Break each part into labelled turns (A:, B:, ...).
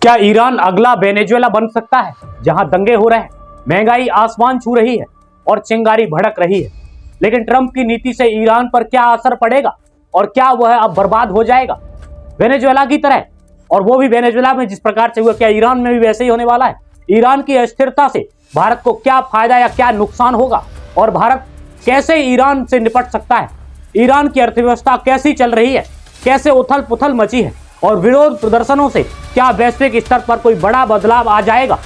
A: क्या ईरान अगला वेनेजुएला बन सकता है, जहां दंगे हो रहे हैं, महंगाई आसमान छू रही है और चिंगारी भड़क रही है। लेकिन ट्रंप की नीति से ईरान पर क्या असर पड़ेगा और क्या वह अब बर्बाद हो जाएगा वेनेजुएला की तरह? और वो भी वेनेजुएला में जिस प्रकार से हुआ, क्या ईरान में भी वैसे ही होने वाला है? ईरान की अस्थिरता से भारत को क्या फायदा या क्या नुकसान होगा और भारत कैसे ईरान से निपट सकता है? ईरान की अर्थव्यवस्था कैसी चल रही है, कैसे उथल पुथल मची है और विरोध प्रदर्शनों से क्या वैश्विक स्तर पर कोई बड़ा बदलाव आ जाएगा?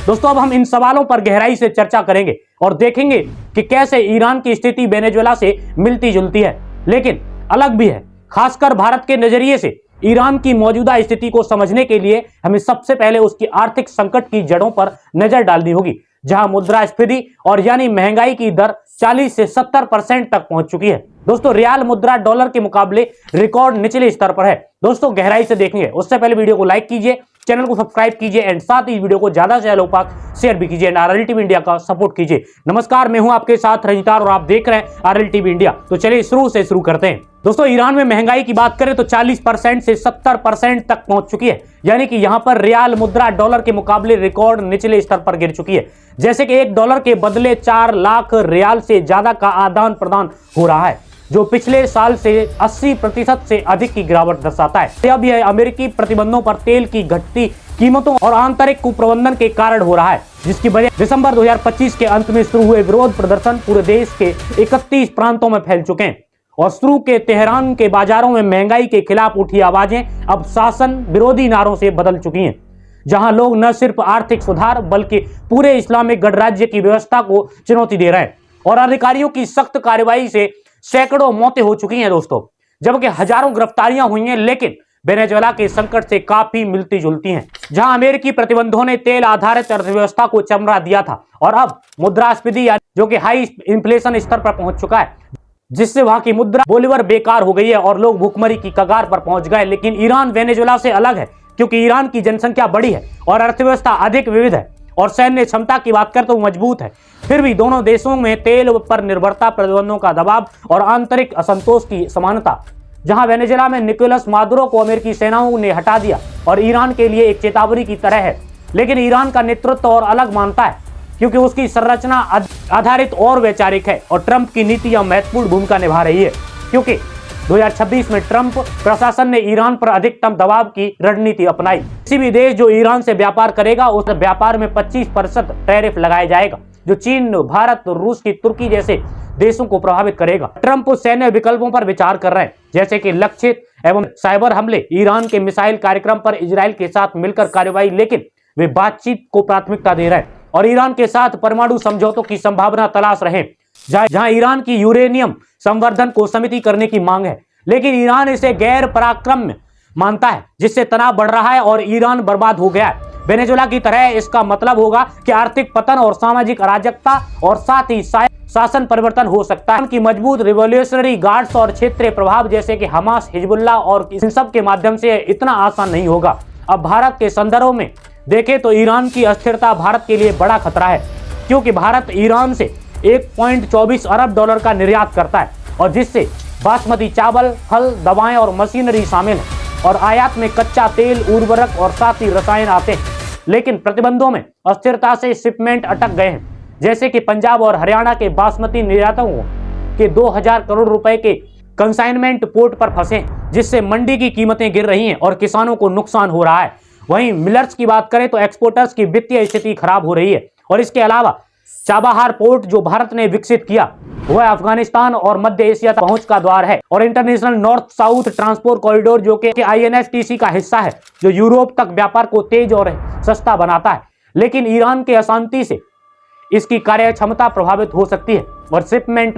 A: दोस्तों, अब हम इन सवालों पर गहराई से चर्चा करेंगे और देखेंगे कि कैसे ईरान की स्थिति वेनेजुएला से मिलती जुलती है, लेकिन अलग भी है। खासकर भारत के नजरिए से ईरान की मौजूदा स्थिति को समझने के लिए हमें सबसे पहले उसकी आर्थिक संकट की जड़ों पर नजर डालनी होगी, जहां मुद्रास्फीति और यानी महंगाई की दर 40 से 70% तक पहुंच चुकी है। दोस्तों, रियाल मुद्रा डॉलर के मुकाबले रिकॉर्ड निचले स्तर पर है। दोस्तों, गहराई से देखेंगे, उससे पहले वीडियो को लाइक कीजिए, चैनल को सब्सक्राइब कीजिए एंड साथ ही वीडियो को ज्यादा से ज्यादा पास शेयर भी कीजिए एंड आरएल टीवी इंडिया का सपोर्ट कीजिए। नमस्कार, मैं हूं आपके साथ रंजितार और आप देख रहे हैं आरएल टीवी इंडिया। तो चलिए शुरू करते हैं। दोस्तों, ईरान में महंगाई की बात करें तो 40% से 70% तक पहुंच चुकी है, यानी कि यहां पर रियाल मुद्रा डॉलर के मुकाबले रिकॉर्ड निचले स्तर पर गिर चुकी है। जैसे कि $1 के बदले 4 लाख रियाल से ज्यादा का आदान प्रदान हो रहा है, जो पिछले साल से 80% से अधिक की गिरावट दर्शाता है। अब यह अमेरिकी प्रतिबंधों पर तेल की घटती कीमतों और आंतरिक कुप्रबंधन के कारण हो रहा है, जिसकी वजह दिसंबर 2025 के अंत में शुरू हुए विरोध प्रदर्शन पूरे देश के 31 प्रांतों में फैल चुके हैं और शुरू के तेहरान के बाजारों में महंगाई के खिलाफ उठी आवाजें अब शासन विरोधी नारों से बदल चुकी हैं, जहां लोग न सिर्फ आर्थिक सुधार बल्कि पूरे इस्लामिक गणराज्य की व्यवस्था को चुनौती दे रहे हैं और अधिकारियों की सख्त कार्रवाई से सैकड़ों मौतें हो चुकी हैं दोस्तों, जबकि हजारों गिरफ्तारियां हुई हैं, लेकिन वेनेजुएला के संकट से काफी मिलती जुलती हैं। जहां अमेरिकी प्रतिबंधों ने तेल आधारित अर्थव्यवस्था को चमरा दिया था और अब मुद्रास्फीति जो कि हाई इन्फ्लेशन स्तर पर पहुंच चुका है, जिससे वहां की मुद्रा बोलीवर बेकार हो गई है और लोग भूखमरी की कगार पर पहुंच गए। लेकिन ईरान वेनेजुएला से अलग है, क्योंकि ईरान की जनसंख्या बड़ी है और अर्थव्यवस्था अधिक विविध है और सैन्य क्षमता की बात करें तो मजबूत है। फिर भी दोनों देशों में तेल पर निर्भरता, प्रतिबंधों का दबाव और आंतरिक असंतोष की समानता। जहां वेनेजुएला में निकोलस मादुरो को अमेरिकी सेनाओं ने हटा दिया और ईरान के लिए एक चेतावनी की तरह है, लेकिन ईरान का नेतृत्व और अलग मानता है, क्योंकि उसकी संरचना आधारित और वैचारिक है और ट्रंप की नीति यह महत्वपूर्ण भूमिका निभा रही है, क्योंकि 2026 में ट्रंप प्रशासन ने ईरान पर अधिकतम दबाव की रणनीति अपनाई। किसी भी देश जो ईरान से व्यापार करेगा उस व्यापार में 25% टैरिफ लगाया जाएगा, जो चीन, भारत, रूस की तुर्की जैसे देशों को प्रभावित करेगा। ट्रंप सैन्य विकल्पों पर विचार कर रहे हैं, जैसे कि लक्षित एवं साइबर हमले, ईरान के मिसाइल कार्यक्रम पर इजराइल के साथ मिलकर कार्रवाई, लेकिन वे बातचीत को प्राथमिकता दे रहे हैं और ईरान के साथ परमाणु समझौतों की संभावना तलाश रहे हैं, जहां ईरान की यूरेनियम संवर्धन को समिति करने की मांग है, लेकिन ईरान इसे गैर पराक्रम्य मानता है, जिससे तनाव बढ़ रहा है और ईरान बर्बाद हो गया है। वेनेजुएला की तरह इसका मतलब होगा कि आर्थिक पतन और सामाजिक अराजकता और साथ ही शासन परिवर्तन हो सकता है। उनकी मजबूत रिवॉल्यूशनरी गार्ड्स और क्षेत्रीय प्रभाव जैसे कि हमास, हिजबुल्लाह और इन सब के माध्यम से इतना आसान नहीं होगा। अब भारत के संदर्भ में देखें तो ईरान की अस्थिरता भारत के लिए बड़ा खतरा है, क्योंकि भारत ईरान से 1.24 अरब डॉलर का निर्यात करता है और जिससे बासमती चावल, फल, दवाएं और मशीनरी शामिल है और आयात में कच्चा तेल, उर्वरक और साथ ही रसायन आते हैं। लेकिन प्रतिबंधों में अस्थिरता से शिपमेंट अटक गए हैं, जैसे कि पंजाब और हरियाणा के बासमती निर्यातकों के 2000 करोड़ रुपए के कंसाइनमेंट पोर्ट पर फंसे, जिससे मंडी की कीमतें गिर रही हैं और किसानों को नुकसान हो रहा है। वहीं मिलर्स की बात करें तो एक्सपोर्टर्स की वित्तीय स्थिति खराब हो रही है और इसके अलावा चाबहार पोर्ट जो भारत ने विकसित किया वह अफगानिस्तान और मध्य एशिया तक पहुंच का द्वार है और international north south transport corridor जो कि INFTC का हिस्सा है, जो यूरोप तक व्यापार को तेज और सस्ता बनाता है। लेकिन ईरान के अशांति से इसकी कार्य क्षमता प्रभावित हो सकती है और शिपमेंट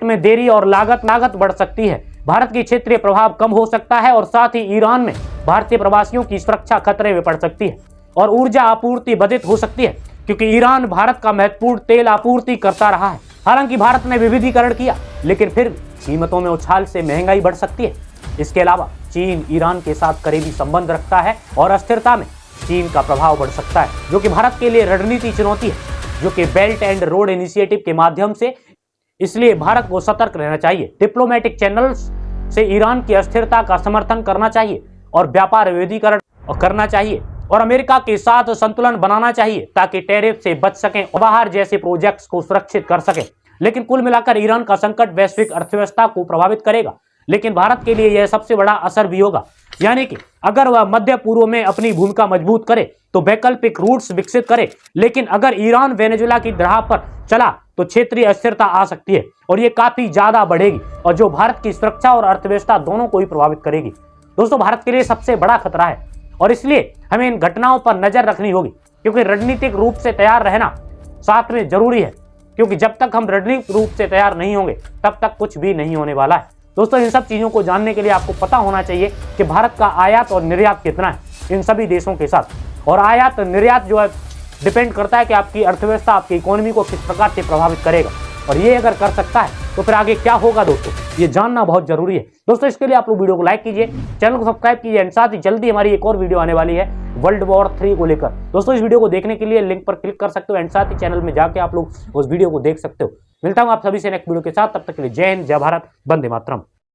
A: में देरी और लागत बढ़ सकती है। भारत की क्षेत्रीय प्रभाव कम हो सकता है और साथ ही ईरान में भारतीय प्रवासियों की सुरक्षा खतरे में पड़ सकती है और ऊर्जा आपूर्ति बाधित हो सकती है, क्योंकि ईरान भारत का महत्वपूर्ण तेल आपूर्ति करता रहा है। हालांकि भारत ने विविधीकरण किया, लेकिन फिर कीमतों में उछाल से महंगाई बढ़ सकती है। इसके अलावा चीन ईरान के साथ करीबी संबंध रखता है और अस्थिरता में चीन का प्रभाव बढ़ सकता है, जो कि भारत के लिए रणनीति चुनौती है, जो कि बेल्ट एंड रोड इनिशिएटिव के माध्यम से। इसलिए भारत को सतर्क रहना चाहिए, डिप्लोमेटिक चैनल्स से ईरान की अस्थिरता का समर्थन करना चाहिए और व्यापार विविधीकरण और करना चाहिए और अमेरिका के साथ संतुलन बनाना चाहिए ताकि टैरिफ से बच सकें और बाहर जैसे प्रोजेक्ट्स को सुरक्षित कर सकें। लेकिन कुल मिलाकर ईरान का संकट वैश्विक अर्थव्यवस्था को प्रभावित करेगा, लेकिन भारत के लिए यह सबसे बड़ा असर भी होगा। यानी कि अगर वह मध्य पूर्व में अपनी भूमिका मजबूत करे तो वैकल्पिक रूट्स विकसित करे, लेकिन अगर ईरान वेनेजुएला की राह पर चला तो क्षेत्रीय अस्थिरता आ सकती है और ये काफी ज्यादा बढ़ेगी और जो भारत की सुरक्षा और अर्थव्यवस्था दोनों को ही प्रभावित करेगी। दोस्तों, भारत के लिए सबसे बड़ा खतरा है और इसलिए हमें इन घटनाओं पर नजर रखनी होगी, क्योंकि रणनीतिक रूप से तैयार रहना साथ में जरूरी है, क्योंकि जब तक हम रणनीतिक रूप से तैयार नहीं होंगे तब तक कुछ भी नहीं होने वाला है। दोस्तों, इन सब चीजों को जानने के लिए आपको पता होना चाहिए कि भारत का आयात और निर्यात कितना है इन सभी देशों के साथ, और आयात निर्यात जो है डिपेंड करता है कि आपकी अर्थव्यवस्था, आपकी इकोनॉमी को किस प्रकार से प्रभावित करेगा, और ये अगर कर सकता है तो फिर आगे क्या होगा दोस्तों, ये जानना बहुत जरूरी है। दोस्तों, इसके लिए आप लोग वीडियो को लाइक कीजिए, चैनल को सब्सक्राइब कीजिए एंड साथ ही जल्दी हमारी एक और वीडियो आने वाली है वर्ल्ड वॉर 3 को लेकर। दोस्तों, इस वीडियो को देखने के लिए लिंक पर क्लिक कर सकते हो एंड साथ ही चैनल में जाके आप लोग उस वीडियो को देख सकते हो। मिलता हूं आप सभी से नेक्स्ट वीडियो के साथ, तब तक के लिए जय हिंद, जय भारत, वंदे मातरम।